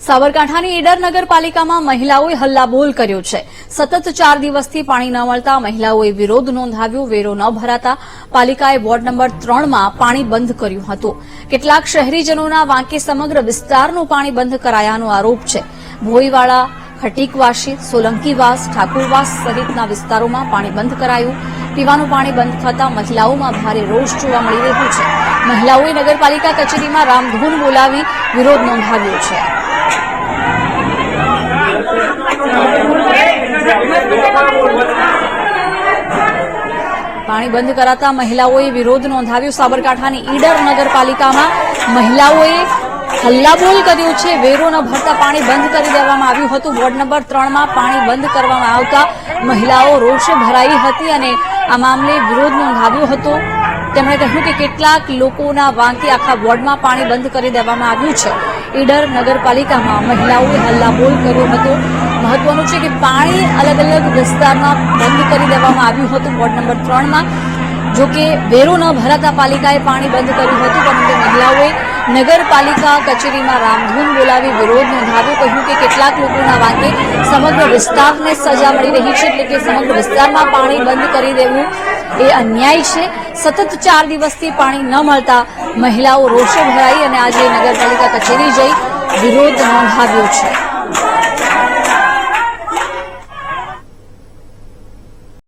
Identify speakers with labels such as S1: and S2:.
S1: સાબરકાંઠાની ઈડર નગરપાલિકામાં મહિલાઓએ હલ્લાબોલ કર્યો છે। સતત 4 દિવસથી પાણી ન મળતા મહિલાઓએ વિરોધ નોંધાવ્યો। વેરો ન ભરાતા પાલિકાએ વોર્ડ નંબર 3માં પાણી બંધ કર્યું હતું। કેટલાક શહેરીજનોના વાંકે સમગ્ર વિસ્તારનું પાણી બંધ કરાયાનો આરોપ છે। ભોઈવાડા, ખટીકવાસી, સોલંકીવાસ, ઠાકુરવાસ સહિતના વિસ્તારોમાં પાણી બંધ કરાયું। પીવાનું પાણી બંધ થતા મહિલાઓમાં ભારે રોષ જોવા મળી રહ્યો છે। મહિલાઓએ નગરપાલિકા કચેરીમાં રામધૂન બોલાવી વિરોધ નોંધાવ્યો છે। પાણી બંધ કરાતા મહિલાઓએ વિરોધ નોંધાવ્યો। સાબરકાંઠાની ઈડર નગરપાલિકામાં મહિલાઓએ હલ્લાબોલ કર્યો છે। વેરો ન ભરતા પાણી બંધ કરી દેવામાં આવ્યું હતું। વોર્ડ નંબર 3માં પાણી બંધ કરવામાં આવતા મહિલાઓ રોષે ભરાઈ હતી અને આ મામલે વિરોધ નોંધાવ્યો હતો। તેમણે કહ્યું કે કેટલાક લોકોના વાંકે આખા વોર્ડમાં પાણી બંધ કરી દેવામાં આવ્યું છે। ઈડર નગરપાલિકામાં મહિલાઓએ હલ્લાબોલ કર્યો હતો। મહત્વનું છે કે પાણી અલગ અલગ વિસ્તારમાં બંધ કરી દેવામાં આવ્યું હતું। વોર્ડ નંબર 3માં જોકે વેરો ન ભરાતા પાલિકાએ પાણી બંધ કર્યું હતું, પરંતુ મહિલાઓએ નગરપાલિકા કચેરીમાં રામધૂન બોલાવી વિરોધ નોંધાવ્યો। કહ્યું કે કેટલાક લોકોના વાંકે સમગ્ર વિસ્તારને સજા મળી રહી છે, એટલે કે સમગ્ર વિસ્તારમાં પાણી બંધ કરી દેવું એ અન્યાય છે। સતત 4 દિવસથી પાણી ન મળતા મહિલાઓ રોષે ભરાઈ અને આજે નગરપાલિકા કચેરી જઈ વિરોધ નોંધાવ્યો છે।